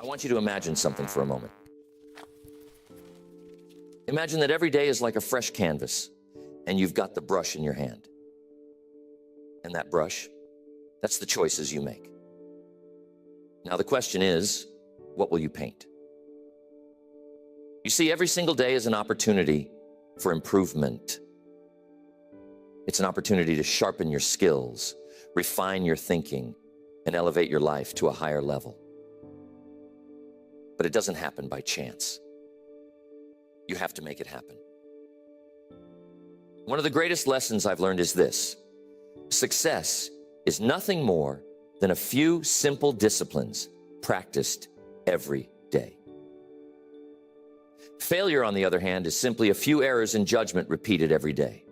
I want you to imagine something for a moment. Imagine that every day is like a fresh canvas, and you've got the brush in your hand. And that brush, that's the choices you make. Now the question is, what will you paint? You see, every single day is an opportunity for improvement. It's an opportunity to sharpen your skills, refine your thinking, and elevate your life to a higher level. But it doesn't happen by chance. You have to make it happen. One of the greatest lessons I've learned is this: success is nothing more than a few simple disciplines practiced every day. Failure, on the other hand, is simply a few errors in judgment repeated every day.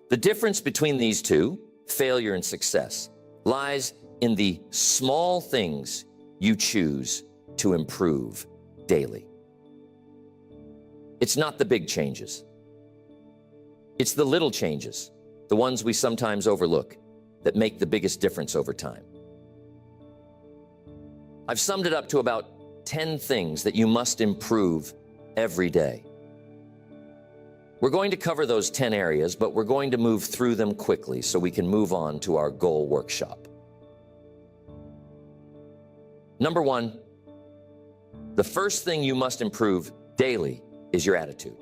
The difference between these two, failure and success, lies in the small things you choose to improve daily. It's not the big changes. It's the little changes, the ones we sometimes overlook, that make the biggest difference over time. I've summed it up to about 10 things that you must improve every day. We're going to cover those 10 areas, but we're going to move through them quickly so we can move on to our goal workshop. Number one, the first thing you must improve daily is your attitude.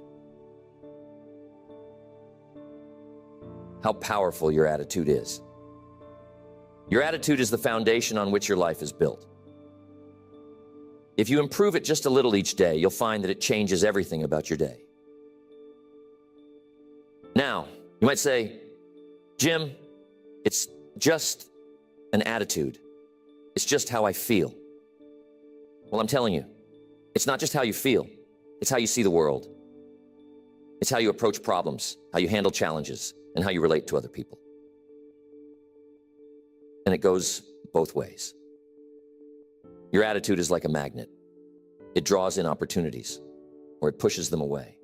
How powerful your attitude is. Your attitude is the foundation on which your life is built. If you improve it just a little each day, you'll find that it changes everything about your day. Now, you might say, Jim, it's just an attitude. It's just how I feel. Well, I'm telling you, it's not just how you feel. It's how you see the world. It's how you approach problems, how you handle challenges, and how you relate to other people. And it goes both ways. Your attitude is like a magnet. It draws in opportunities, or it pushes them away.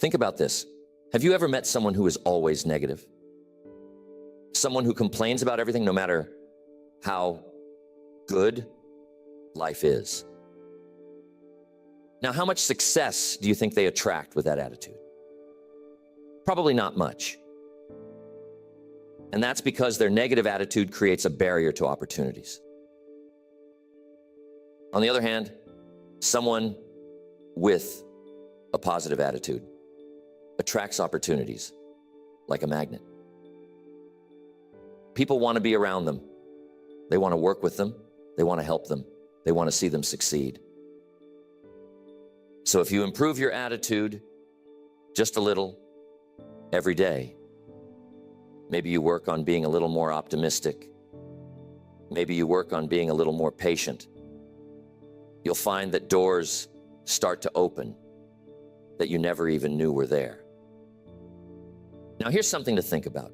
Think about this. Have you ever met someone who is always negative? Someone who complains about everything no matter how good life is? Now, how much success do you think they attract with that attitude? Probably not much. And that's because their negative attitude creates a barrier to opportunities. On the other hand, someone with a positive attitude attracts opportunities like a magnet. People want to be around them. They want to work with them. They want to help them. They want to see them succeed. So if you improve your attitude just a little every day, maybe you work on being a little more optimistic. Maybe you work on being a little more patient. You'll find that doors start to open that you never even knew were there. Now, here's something to think about.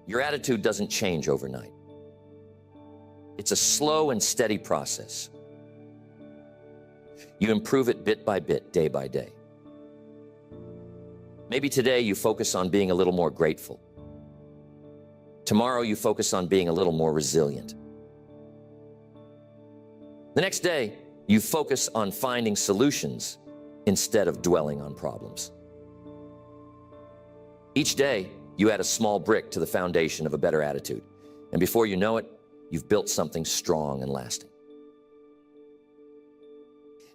Your attitude doesn't change overnight. It's a slow and steady process. You improve it bit by bit, day by day. Maybe today you focus on being a little more grateful. Tomorrow you focus on being a little more resilient. The next day, you focus on finding solutions instead of dwelling on problems. Each day, you add a small brick to the foundation of a better attitude. And before you know it, you've built something strong and lasting.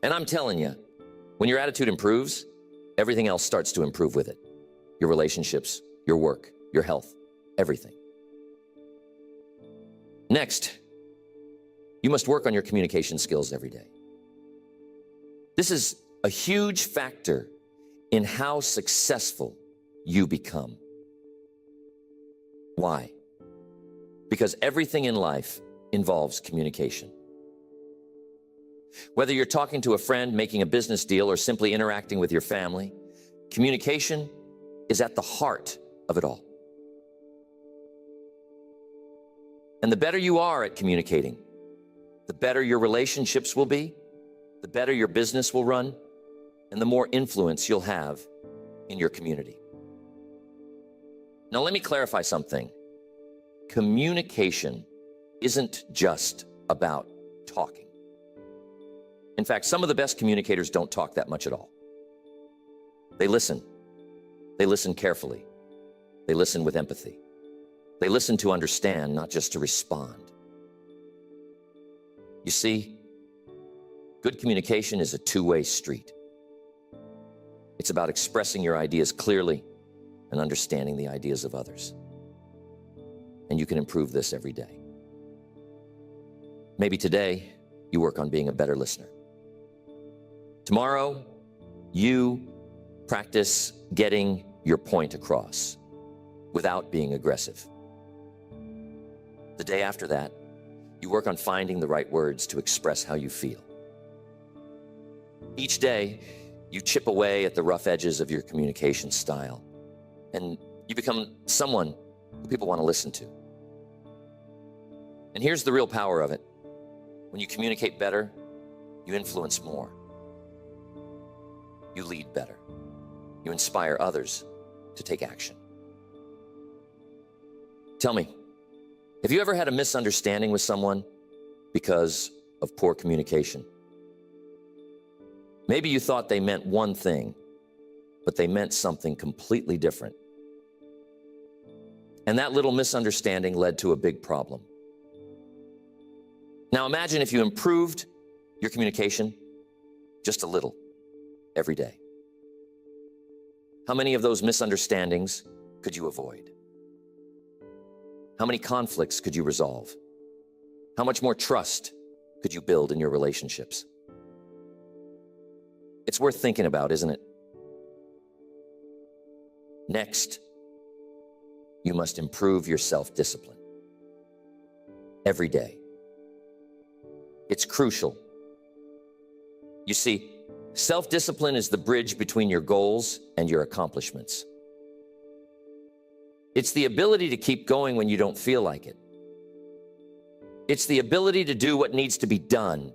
And I'm telling you, when your attitude improves, everything else starts to improve with it. Your relationships, your work, your health, everything. Next, you must work on your communication skills every day. This is a huge factor in how successful you become. Why? Because everything in life involves communication. Whether you're talking to a friend, making a business deal, or simply interacting with your family, communication is at the heart of it all. And the better you are at communicating, the better your relationships will be, the better your business will run, and the more influence you'll have in your community. Now, let me clarify something. Communication isn't just about talking. In fact, some of the best communicators don't talk that much at all. They listen. They listen carefully. They listen with empathy. They listen to understand, not just to respond. You see, good communication is a two-way street. It's about expressing your ideas clearly and understanding the ideas of others. And you can improve this every day. Maybe today you work on being a better listener. Tomorrow, you practice getting your point across without being aggressive. The day after that, you work on finding the right words to express how you feel. Each day, you chip away at the rough edges of your communication style, and you become someone who people want to listen to. And here's the real power of it. When you communicate better, you influence more. You lead better. You inspire others to take action. Tell me, have you ever had a misunderstanding with someone because of poor communication? Maybe you thought they meant one thing, but they meant something completely different. And that little misunderstanding led to a big problem. Now imagine if you improved your communication just a little every day. How many of those misunderstandings could you avoid? How many conflicts could you resolve? How much more trust could you build in your relationships? It's worth thinking about, isn't it? Next, you must improve your self-discipline every day. It's crucial. You see, self-discipline is the bridge between your goals and your accomplishments. It's the ability to keep going when you don't feel like it. It's the ability to do what needs to be done,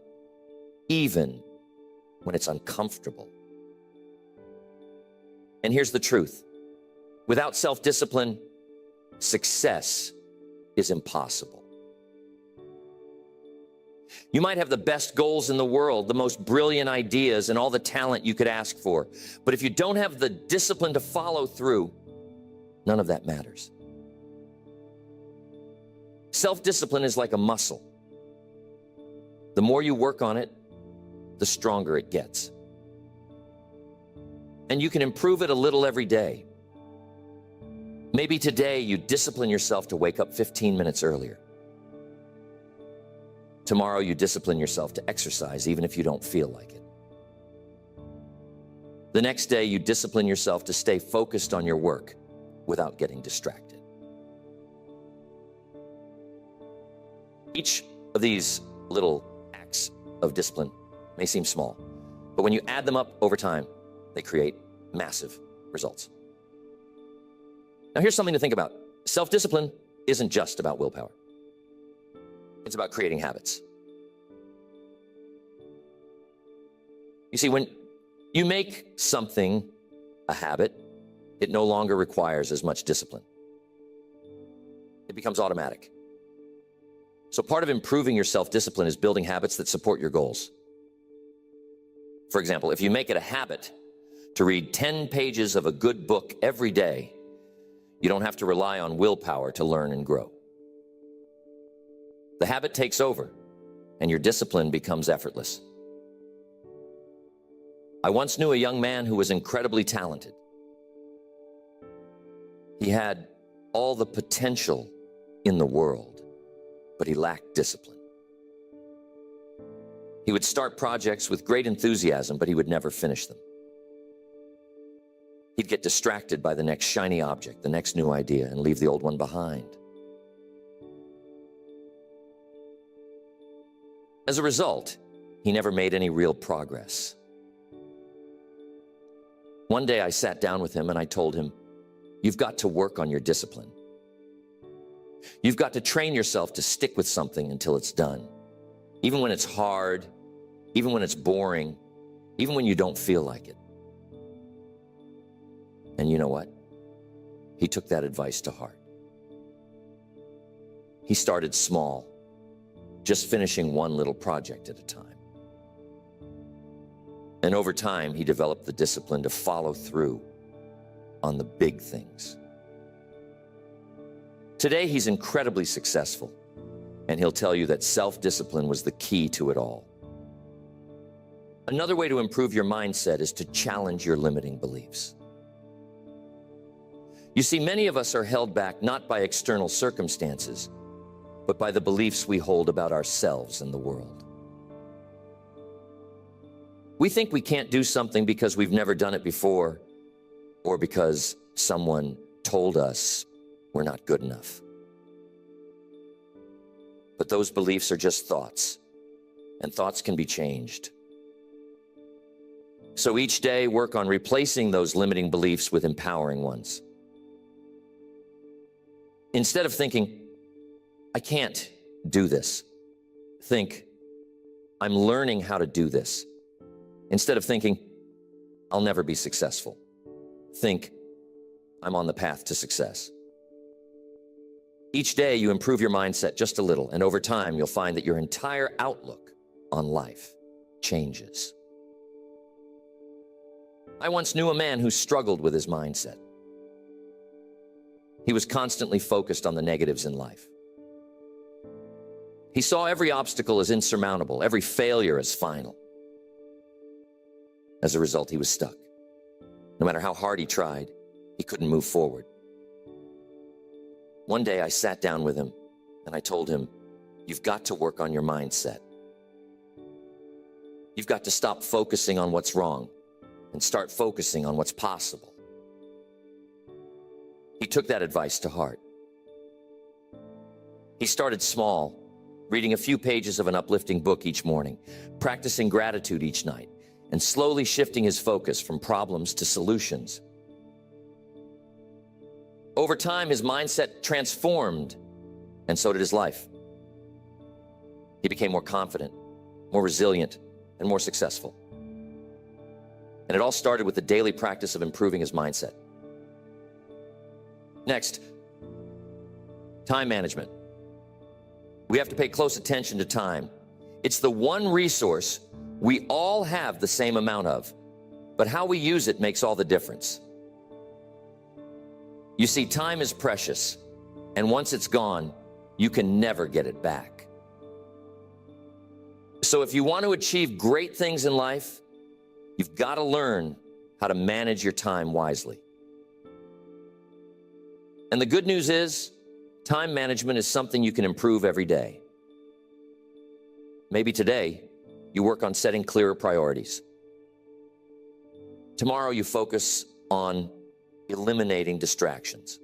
even when it's uncomfortable. And here's the truth. Without self-discipline, success is impossible. You might have the best goals in the world, the most brilliant ideas, and all the talent you could ask for. But if you don't have the discipline to follow through, none of that matters. Self-discipline is like a muscle. The more you work on it, the stronger it gets. And you can improve it a little every day. Maybe today you discipline yourself to wake up 15 minutes earlier. Tomorrow you discipline yourself to exercise even if you don't feel like it. The next day you discipline yourself to stay focused on your work without getting distracted. Each of these little acts of discipline may seem small, but when you add them up over time, they create massive results. Now here's something to think about. Self-discipline isn't just about willpower. It's about creating habits. You see, when you make something a habit, it no longer requires as much discipline. It becomes automatic. So part of improving your self-discipline is building habits that support your goals. For example, if you make it a habit to read 10 pages of a good book every day, you don't have to rely on willpower to learn and grow. The habit takes over, and your discipline becomes effortless. I once knew a young man who was incredibly talented. He had all the potential in the world, but he lacked discipline. He would start projects with great enthusiasm, but he would never finish them. He'd get distracted by the next shiny object, the next new idea, and leave the old one behind. As a result, he never made any real progress. One day I sat down with him and I told him, "You've got to work on your discipline. You've got to train yourself to stick with something until it's done. Even when it's hard, even when it's boring, even when you don't feel like it." And you know what? He took that advice to heart. He started small, just finishing one little project at a time. And over time, he developed the discipline to follow through on the big things. Today, he's incredibly successful, and he'll tell you that self-discipline was the key to it all. Another way to improve your mindset is to challenge your limiting beliefs. You see, many of us are held back not by external circumstances, but by the beliefs we hold about ourselves and the world. We think we can't do something because we've never done it before, or because someone told us we're not good enough. But those beliefs are just thoughts, and thoughts can be changed. So each day, work on replacing those limiting beliefs with empowering ones. Instead of thinking, I can't do this, think, I'm learning how to do this. Instead of thinking, I'll never be successful, think, I'm on the path to success. Each day you improve your mindset just a little, and over time you'll find that your entire outlook on life changes. I once knew a man who struggled with his mindset. He was constantly focused on the negatives in life. He saw every obstacle as insurmountable, every failure as final. As a result, he was stuck. No matter how hard he tried, he couldn't move forward. One day I sat down with him and I told him, you've got to work on your mindset. You've got to stop focusing on what's wrong and start focusing on what's possible. He took that advice to heart. He started small, reading a few pages of an uplifting book each morning, practicing gratitude each night, and slowly shifting his focus from problems to solutions. Over time, his mindset transformed, and so did his life. He became more confident, more resilient, and more successful. And it all started with the daily practice of improving his mindset. Next, time management. We have to pay close attention to time. It's the one resource we all have the same amount of, but how we use it makes all the difference. You see, time is precious, and once it's gone, you can never get it back. So if you want to achieve great things in life, you've got to learn how to manage your time wisely. And the good news is, time management is something you can improve every day. Maybe today, you work on setting clearer priorities. Tomorrow, you focus on eliminating distractions.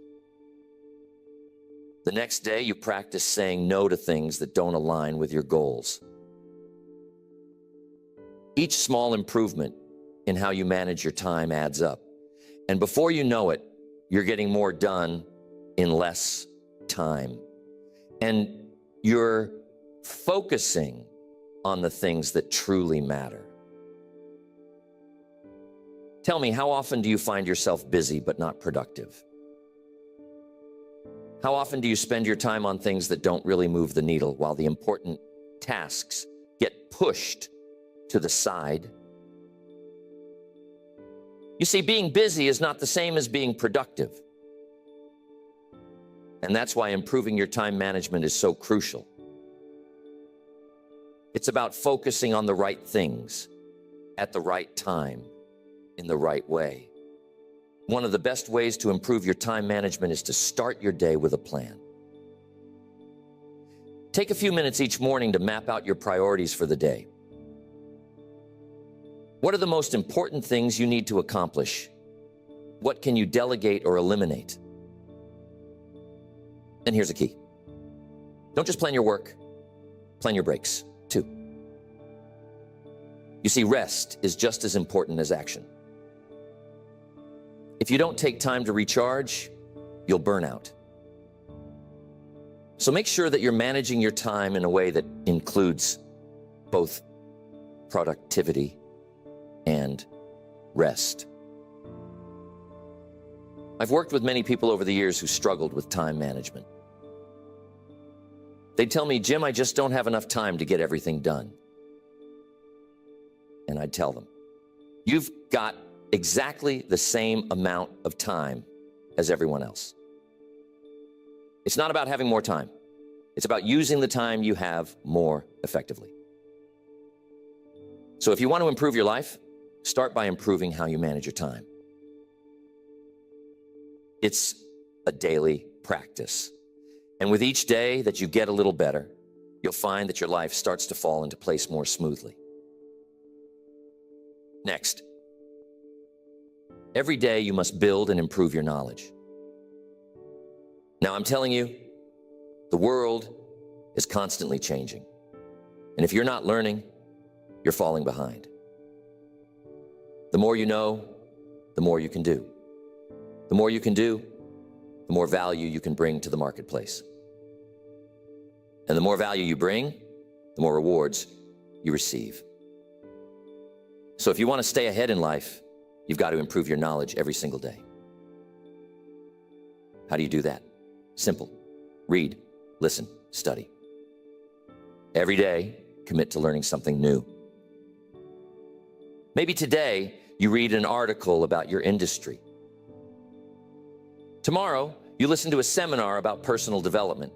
The next day, you practice saying no to things that don't align with your goals. Each small improvement in how you manage your time adds up. And before you know it, you're getting more done in less time. And you're focusing on the things that truly matter. Tell me, how often do you find yourself busy but not productive? How often do you spend your time on things that don't really move the needle while the important tasks get pushed to the side? You see, being busy is not the same as being productive. And that's why improving your time management is so crucial. It's about focusing on the right things at the right time in the right way. One of the best ways to improve your time management is to start your day with a plan. Take a few minutes each morning to map out your priorities for the day. What are the most important things you need to accomplish? What can you delegate or eliminate? And here's the key. Don't just plan your work, plan your breaks too. You see, rest is just as important as action. If you don't take time to recharge, you'll burn out. So make sure that you're managing your time in a way that includes both productivity and rest. I've worked with many people over the years who struggled with time management. They'd tell me, Jim, I just don't have enough time to get everything done. And I'd tell them, you've got exactly the same amount of time as everyone else. It's not about having more time. It's about using the time you have more effectively. So if you want to improve your life, start by improving how you manage your time. It's a daily practice. And with each day that you get a little better, you'll find that your life starts to fall into place more smoothly. Next, every day you must build and improve your knowledge. Now, I'm telling you, the world is constantly changing. And if you're not learning, you're falling behind. The more you know, the more you can do. The more you can do, the more value you can bring to the marketplace. And the more value you bring, the more rewards you receive. So if you want to stay ahead in life, you've got to improve your knowledge every single day. How do you do that? Simple. Read, listen, study. Every day, commit to learning something new. Maybe today, you read an article about your industry. Tomorrow, you listen to a seminar about personal development.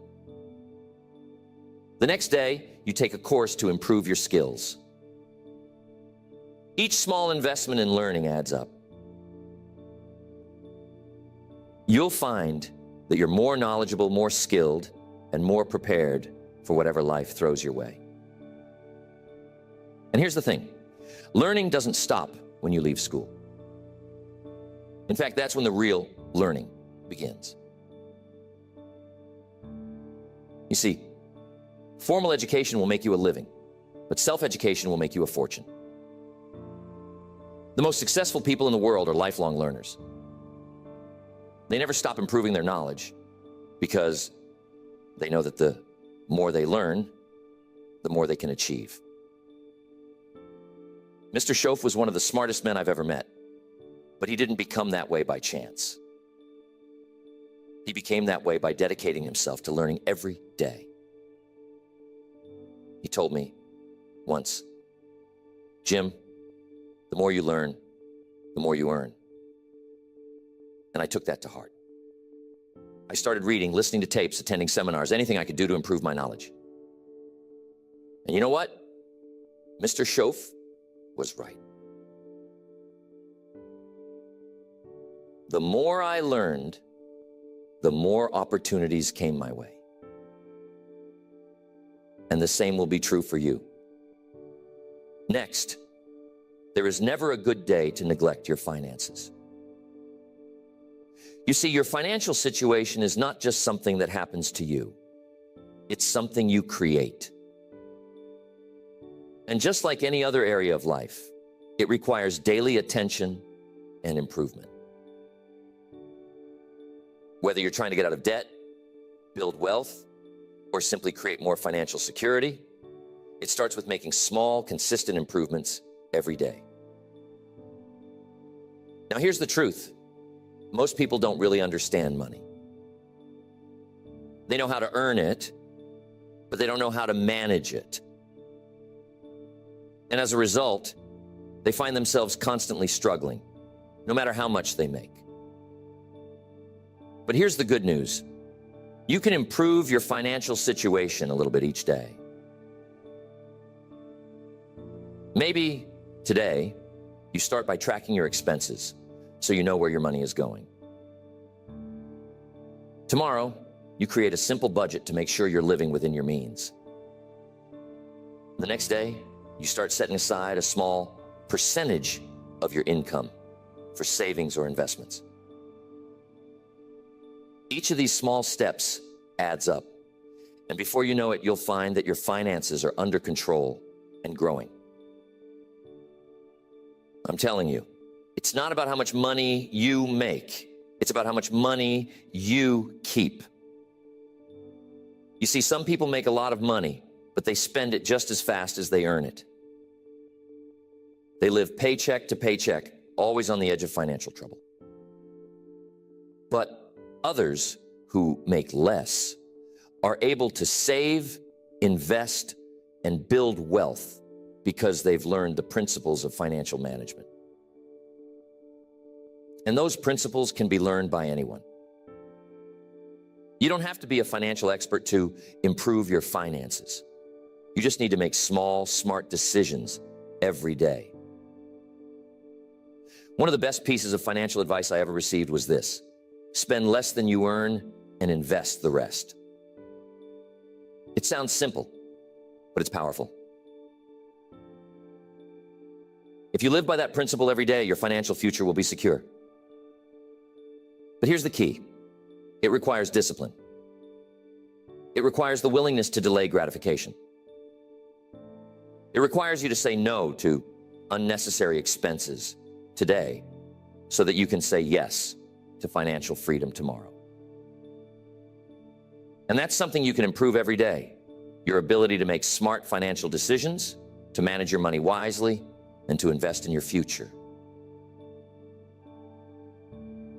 The next day, you take a course to improve your skills. Each small investment in learning adds up. You'll find that you're more knowledgeable, more skilled, and more prepared for whatever life throws your way. And here's the thing. Learning doesn't stop when you leave school. In fact, that's when the real learning begins. You see, formal education will make you a living, but self-education will make you a fortune. The most successful people in the world are lifelong learners. They never stop improving their knowledge because they know that the more they learn, the more they can achieve. Mr. Schoaf was one of the smartest men I've ever met, but he didn't become that way by chance. He became that way by dedicating himself to learning every day. He told me once, Jim, the more you learn, the more you earn. And I took that to heart. I started reading, listening to tapes, attending seminars, anything I could do to improve my knowledge. And you know what? Mr. Schoaf was right. The more I learned, the more opportunities came my way. And the same will be true for you. Next, there is never a good day to neglect your finances. You see, your financial situation is not just something that happens to you. It's something you create. And just like any other area of life, it requires daily attention and improvement. Whether you're trying to get out of debt, build wealth, or simply create more financial security, it starts with making small, consistent improvements every day. Now, here's the truth. Most people don't really understand money. They know how to earn it, but they don't know how to manage it. And as a result, they find themselves constantly struggling, no matter how much they make. But here's the good news. You can improve your financial situation a little bit each day. Maybe today, you start by tracking your expenses so you know where your money is going. Tomorrow, you create a simple budget to make sure you're living within your means. The next day, you start setting aside a small percentage of your income for savings or investments. Each of these small steps adds up, and before you know it, you'll find that your finances are under control and growing. I'm telling you, it's not about how much money you make. It's about how much money you keep. You see, some people make a lot of money, but they spend it just as fast as they earn it. They live paycheck to paycheck, always on the edge of financial trouble. But others who make less are able to save, invest, and build wealth because they've learned the principles of financial management. And those principles can be learned by anyone. You don't have to be a financial expert to improve your finances. You just need to make small, smart decisions every day. One of the best pieces of financial advice I ever received was this: spend less than you earn and invest the rest. It sounds simple, but it's powerful. If you live by that principle every day, your financial future will be secure. But here's the key. It requires discipline. It requires the willingness to delay gratification. It requires you to say no to unnecessary expenses today so that you can say yes to financial freedom tomorrow. And that's something you can improve every day. Your ability to make smart financial decisions, to manage your money wisely, and to invest in your future.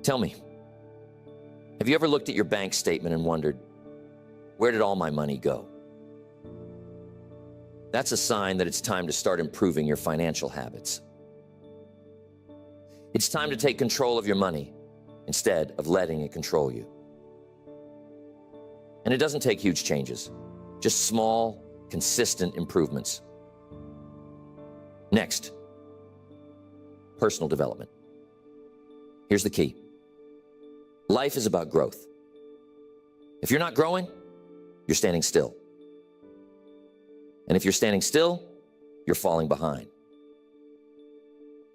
Tell me, have you ever looked at your bank statement and wondered, where did all my money go? That's a sign that it's time to start improving your financial habits. It's time to take control of your money instead of letting it control you. And it doesn't take huge changes, just small, consistent improvements. Next, personal development. Here's the key. Life is about growth. If you're not growing, you're standing still. And if you're standing still, you're falling behind.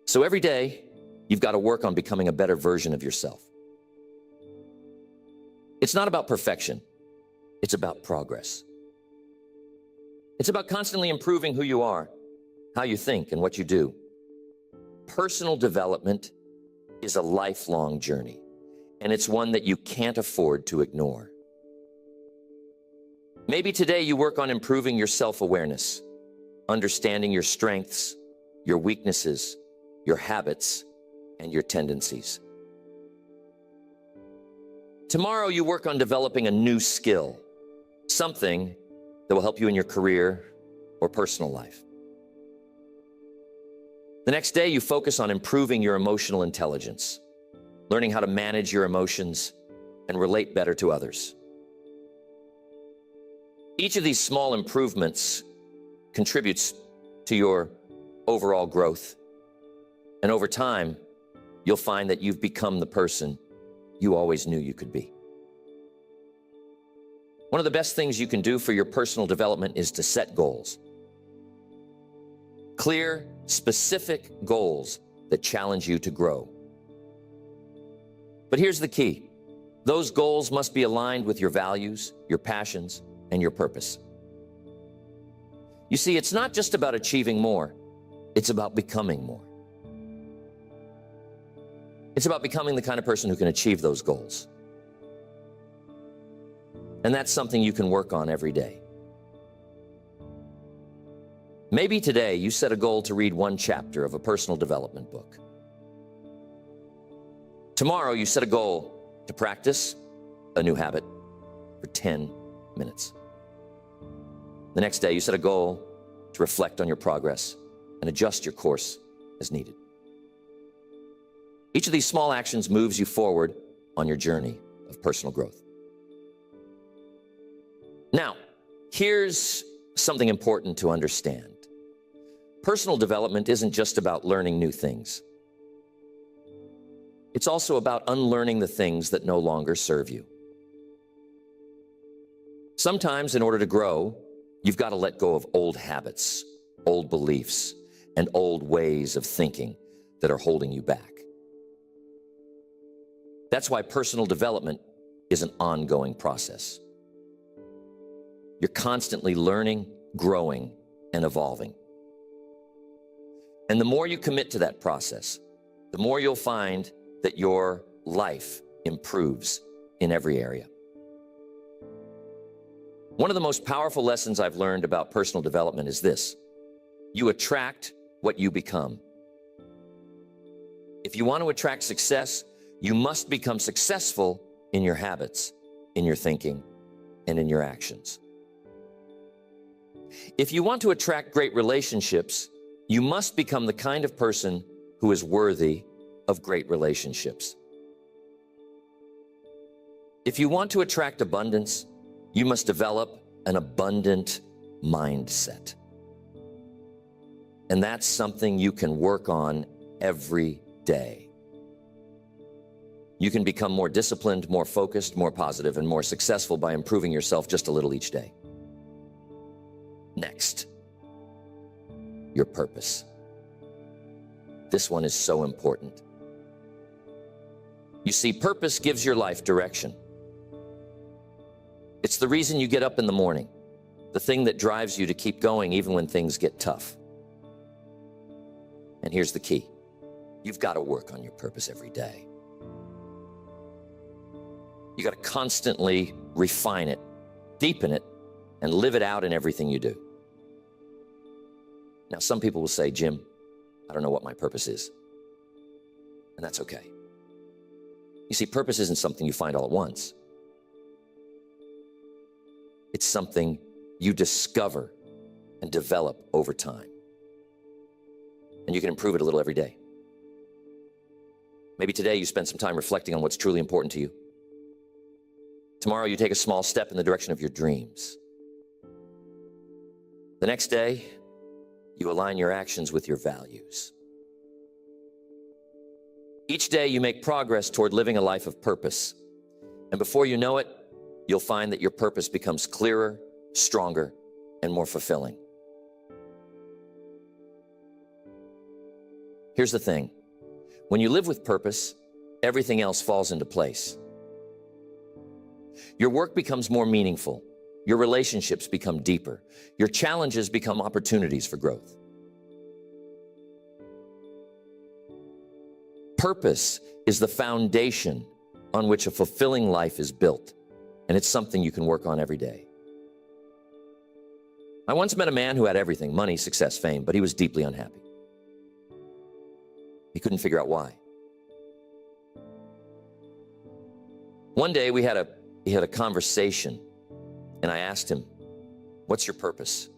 So every day, you've got to work on becoming a better version of yourself. It's not about perfection. It's about progress. It's about constantly improving who you are, how you think, and what you do. Personal development is a lifelong journey, and it's one that you can't afford to ignore. Maybe today you work on improving your self-awareness, understanding your strengths, your weaknesses, your habits, and your tendencies. Tomorrow you work on developing a new skill, something that will help you in your career or personal life. The next day you focus on improving your emotional intelligence, learning how to manage your emotions and relate better to others. Each of these small improvements contributes to your overall growth. And over time, you'll find that you've become the person you always knew you could be. One of the best things you can do for your personal development is to set goals. Clear, specific goals that challenge you to grow. But here's the key. Those goals must be aligned with your values, your passions, and your purpose. You see, it's not just about achieving more, it's about becoming more. It's about becoming the kind of person who can achieve those goals. And that's something you can work on every day. Maybe today you set a goal to read one chapter of a personal development book. Tomorrow you set a goal to practice a new habit for 10 minutes. The next day you set a goal to reflect on your progress and adjust your course as needed. Each of these small actions moves you forward on your journey of personal growth. Now, here's something important to understand. Personal development isn't just about learning new things. It's also about unlearning the things that no longer serve you. Sometimes, in order to grow, you've got to let go of old habits, old beliefs, and old ways of thinking that are holding you back. That's why personal development is an ongoing process. You're constantly learning, growing, and evolving. And the more you commit to that process, the more you'll find that your life improves in every area. One of the most powerful lessons I've learned about personal development is this: you attract what you become. If you want to attract success, you must become successful in your habits, in your thinking, and in your actions. If you want to attract great relationships, you must become the kind of person who is worthy of great relationships. If you want to attract abundance, you must develop an abundant mindset. And that's something you can work on every day. You can become more disciplined, more focused, more positive, and more successful by improving yourself just a little each day. Next, your purpose. This one is so important. You see, purpose gives your life direction. It's the reason you get up in the morning, the thing that drives you to keep going even when things get tough. And here's the key. You've got to work on your purpose every day. You got to constantly refine it, deepen it, and live it out in everything you do. Now, some people will say, Jim, I don't know what my purpose is. And that's okay. You see, purpose isn't something you find all at once. It's something you discover and develop over time. And you can improve it a little every day. Maybe today you spend some time reflecting on what's truly important to you. Tomorrow you take a small step in the direction of your dreams. The next day, you align your actions with your values. Each day you make progress toward living a life of purpose. And before you know it, you'll find that your purpose becomes clearer, stronger, and more fulfilling. Here's the thing. When you live with purpose, everything else falls into place. Your work becomes more meaningful. Your relationships become deeper. Your challenges become opportunities for growth. Purpose is the foundation on which a fulfilling life is built, and it's something you can work on every day. I once met a man who had everything, money, success, fame, but he was deeply unhappy. He couldn't figure out why. One day we had a conversation, and I asked him, what's your purpose?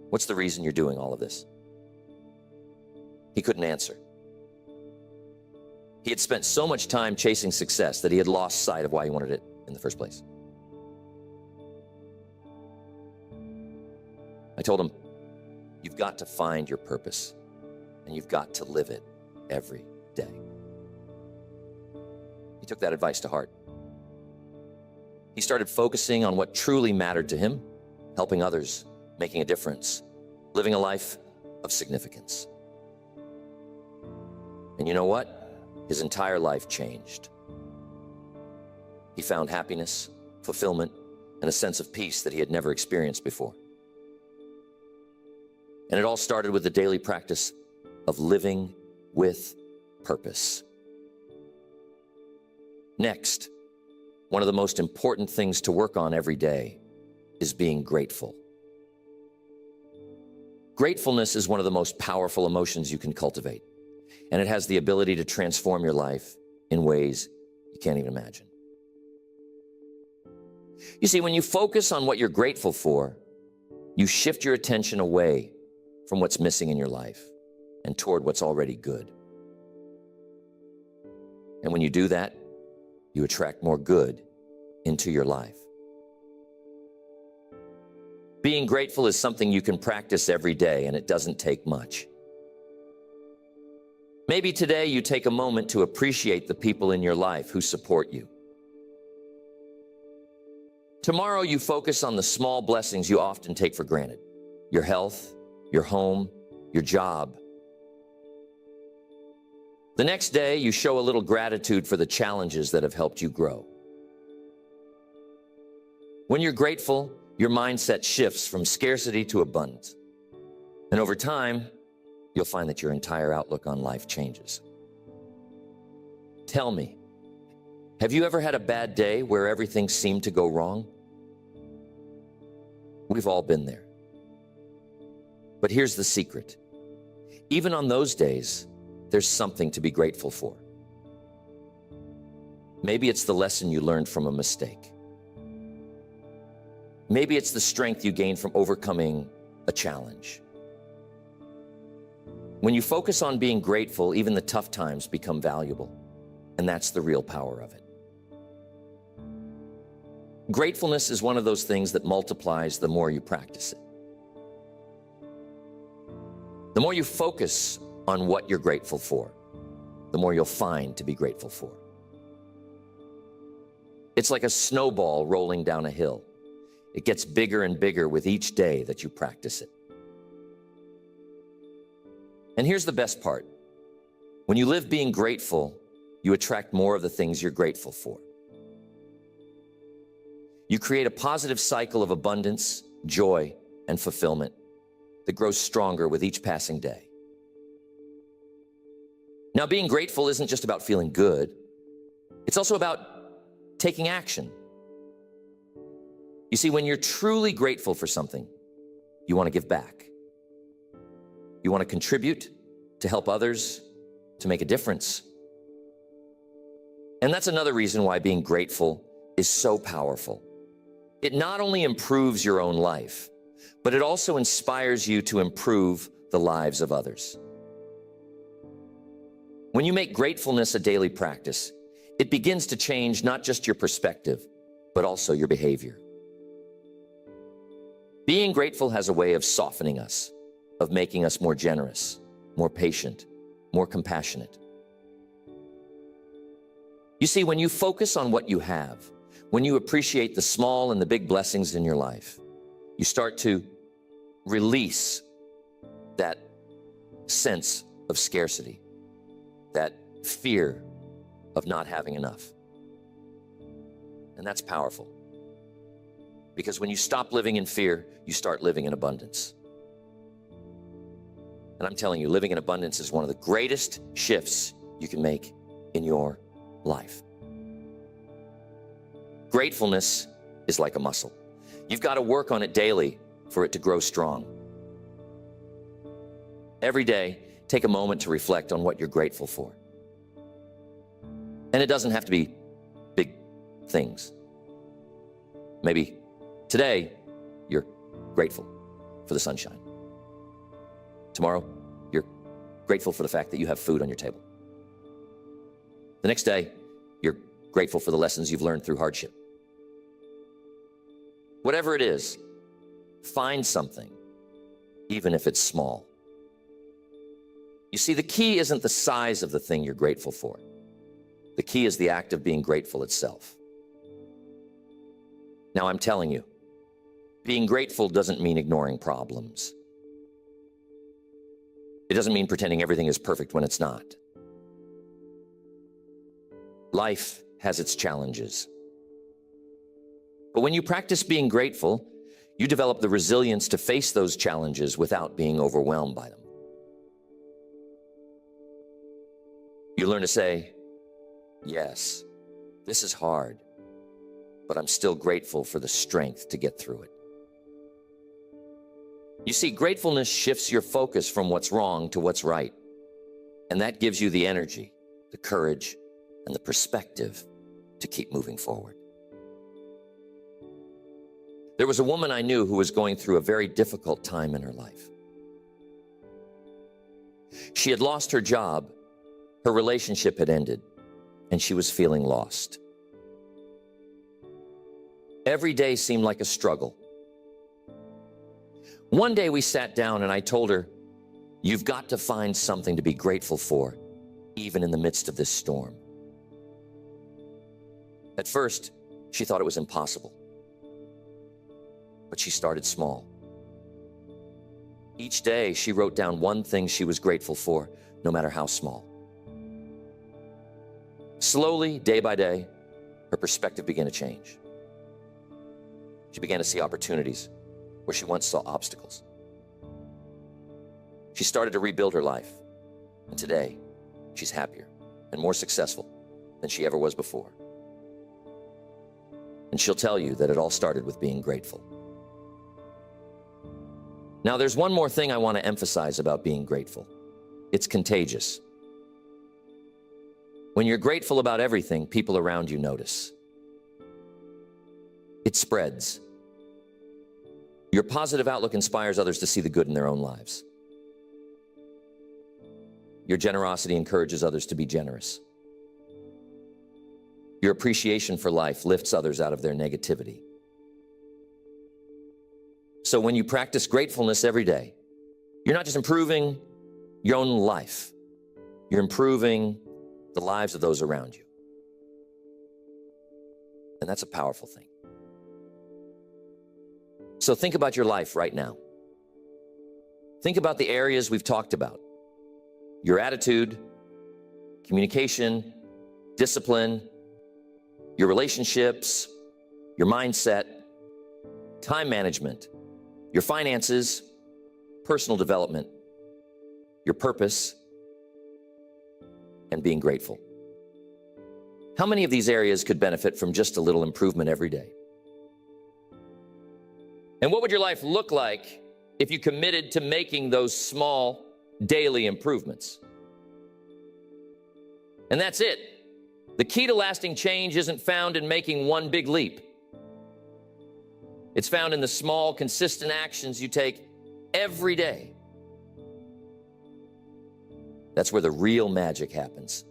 What's the reason you're doing all of this? He couldn't answer. He had spent so much time chasing success that he had lost sight of why he wanted it in the first place. I told him, you've got to find your purpose, and you've got to live it every day. He took that advice to heart. He started focusing on what truly mattered to him, helping others, making a difference, living a life of significance. And you know what? His entire life changed. He found happiness, fulfillment, and a sense of peace that he had never experienced before. And it all started with the daily practice of living with purpose. Next, one of the most important things to work on every day is being grateful. Gratefulness is one of the most powerful emotions you can cultivate, and it has the ability to transform your life in ways you can't even imagine. You see, when you focus on what you're grateful for, you shift your attention away from what's missing in your life and toward what's already good. And when you do that, you attract more good into your life. Being grateful is something you can practice every day, and it doesn't take much. Maybe today you take a moment to appreciate the people in your life who support you. Tomorrow you focus on the small blessings you often take for granted: your health, your home, your job. The next day you show a little gratitude for the challenges that have helped you grow. When you're grateful, your mindset shifts from scarcity to abundance. And over time, you'll find that your entire outlook on life changes. Tell me, have you ever had a bad day where everything seemed to go wrong? We've all been there. But here's the secret. Even on those days, there's something to be grateful for. Maybe it's the lesson you learned from a mistake. Maybe it's the strength you gain from overcoming a challenge. When you focus on being grateful, even the tough times become valuable, and that's the real power of it. Gratefulness is one of those things that multiplies the more you practice it. The more you focus on what you're grateful for, the more you'll find to be grateful for. It's like a snowball rolling down a hill. It gets bigger and bigger with each day that you practice it. And here's the best part. When you live being grateful, you attract more of the things you're grateful for. You create a positive cycle of abundance, joy, and fulfillment that grows stronger with each passing day. Now, being grateful isn't just about feeling good. It's also about taking action. You see, when you're truly grateful for something, you want to give back. You want to contribute, to help others, to make a difference. And that's another reason why being grateful is so powerful. It not only improves your own life, but it also inspires you to improve the lives of others. When you make gratefulness a daily practice, it begins to change not just your perspective, but also your behavior. Being grateful has a way of softening us, of making us more generous, more patient, more compassionate. You see, when you focus on what you have, when you appreciate the small and the big blessings in your life, you start to release that sense of scarcity, that fear of not having enough. And that's powerful. Because when you stop living in fear, you start living in abundance. And I'm telling you, living in abundance is one of the greatest shifts you can make in your life. Gratefulness is like a muscle. You've got to work on it daily for it to grow strong. Every day, take a moment to reflect on what you're grateful for. And it doesn't have to be big things. Maybe today, you're grateful for the sunshine. Tomorrow, you're grateful for the fact that you have food on your table. The next day, you're grateful for the lessons you've learned through hardship. Whatever it is, find something, even if it's small. You see, the key isn't the size of the thing you're grateful for. The key is the act of being grateful itself. Now, I'm telling you, being grateful doesn't mean ignoring problems. It doesn't mean pretending everything is perfect when it's not. Life has its challenges. But when you practice being grateful, you develop the resilience to face those challenges without being overwhelmed by them. You learn to say, yes, this is hard, but I'm still grateful for the strength to get through it. You see, gratefulness shifts your focus from what's wrong to what's right. And that gives you the energy, the courage, and the perspective to keep moving forward. There was a woman I knew who was going through a very difficult time in her life. She had lost her job, her relationship had ended, and she was feeling lost. Every day seemed like a struggle. One day we sat down and I told her, you've got to find something to be grateful for, even in the midst of this storm. At first, she thought it was impossible. But she started small. Each day, she wrote down one thing she was grateful for, no matter how small. Slowly, day by day, her perspective began to change. She began to see opportunities where she once saw obstacles. She started to rebuild her life, and today, she's happier and more successful than she ever was before. And she'll tell you that it all started with being grateful. Now, there's one more thing I want to emphasize about being grateful. It's contagious. When you're grateful about everything, people around you notice. It spreads. Your positive outlook inspires others to see the good in their own lives. Your generosity encourages others to be generous. Your appreciation for life lifts others out of their negativity. So when you practice gratefulness every day, you're not just improving your own life, you're improving the lives of those around you. And that's a powerful thing. So think about your life right now. Think about the areas we've talked about. Your attitude, communication, discipline, your relationships, your mindset, time management, your finances, personal development, your purpose, and being grateful. How many of these areas could benefit from just a little improvement every day? And what would your life look like if you committed to making those small daily improvements? And that's it. The key to lasting change isn't found in making one big leap. It's found in the small, consistent actions you take every day. That's where the real magic happens.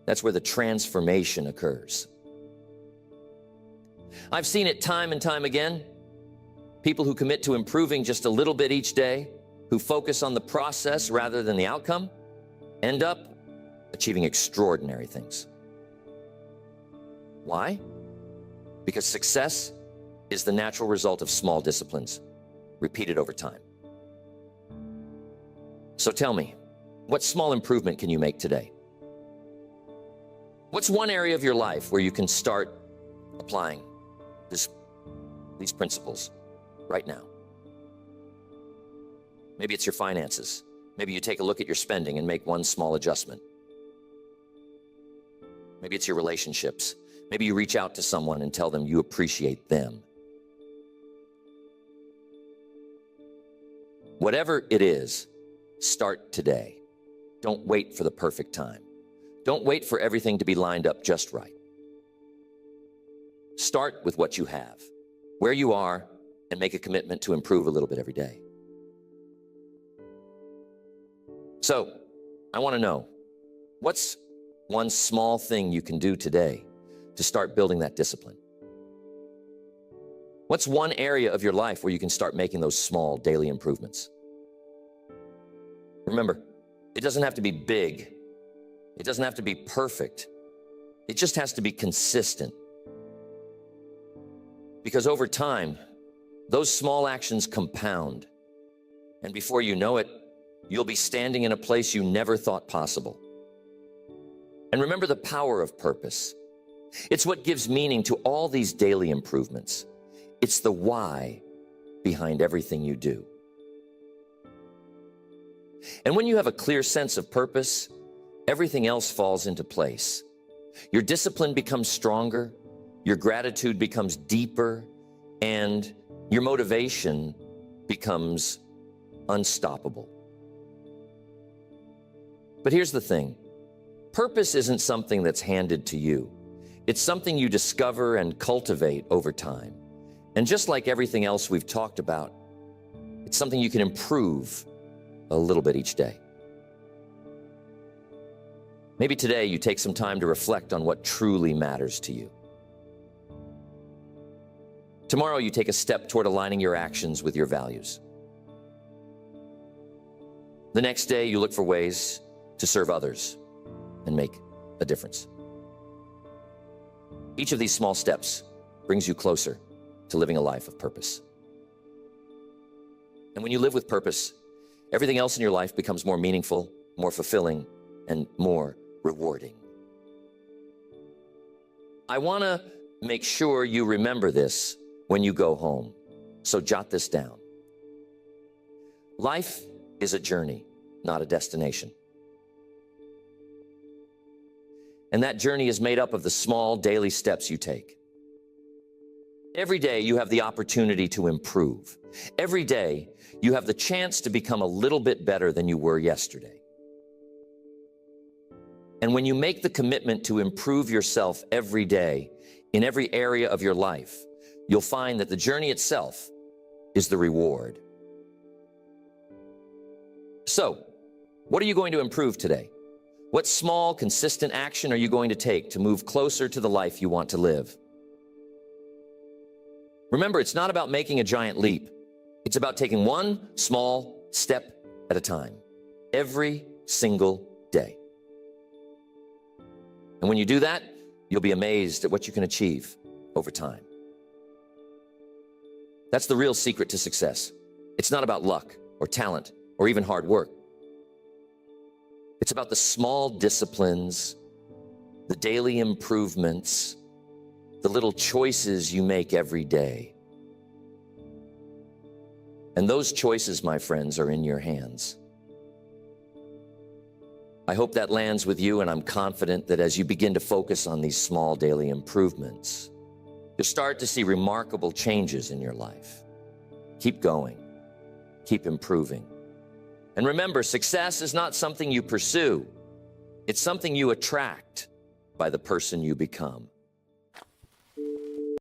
That's where the transformation occurs. I've seen it time and time again. People who commit to improving just a little bit each day, who focus on the process rather than the outcome, end up achieving extraordinary things. Why? Because success is the natural result of small disciplines, repeated over time. So tell me, what small improvement can you make today? What's one area of your life where you can start applying these principles right now? Maybe it's your finances. Maybe you take a look at your spending and make one small adjustment. Maybe it's your relationships. Maybe you reach out to someone and tell them you appreciate them. Whatever it is, start today. Don't wait for the perfect time. Don't wait for everything to be lined up just right. Start with what you have, where you are, and make a commitment to improve a little bit every day. So, I want to know, what's one small thing you can do today to start building that discipline? What's one area of your life where you can start making those small daily improvements? Remember, it doesn't have to be big. It doesn't have to be perfect. It just has to be consistent. Because over time, those small actions compound. And before you know it, you'll be standing in a place you never thought possible. And remember the power of purpose. It's what gives meaning to all these daily improvements. It's the why behind everything you do. And when you have a clear sense of purpose, everything else falls into place. Your discipline becomes stronger, your gratitude becomes deeper, and your motivation becomes unstoppable. But here's the thing. Purpose isn't something that's handed to you. It's something you discover and cultivate over time. And just like everything else we've talked about, it's something you can improve a little bit each day. Maybe today you take some time to reflect on what truly matters to you. Tomorrow you take a step toward aligning your actions with your values. The next day you look for ways to serve others and make a difference. Each of these small steps brings you closer to living a life of purpose. And when you live with purpose, everything else in your life becomes more meaningful, more fulfilling, and more rewarding. I want to make sure you remember this when you go home, so jot this down. Life is a journey, not a destination. And that journey is made up of the small daily steps you take. Every day you have the opportunity to improve. Every day you have the chance to become a little bit better than you were yesterday. And when you make the commitment to improve yourself every day in every area of your life, you'll find that the journey itself is the reward. So, what are you going to improve today? What small, consistent action are you going to take to move closer to the life you want to live? Remember, it's not about making a giant leap. It's about taking one small step at a time, every single day. And when you do that, you'll be amazed at what you can achieve over time. That's the real secret to success. It's not about luck or talent or even hard work. It's about the small disciplines, the daily improvements, the little choices you make every day. And those choices, my friends, are in your hands. I hope that lands with you, and I'm confident that as you begin to focus on these small daily improvements, you'll start to see remarkable changes in your life. Keep going. Keep improving. And remember, success is not something you pursue. It's something you attract by the person you become.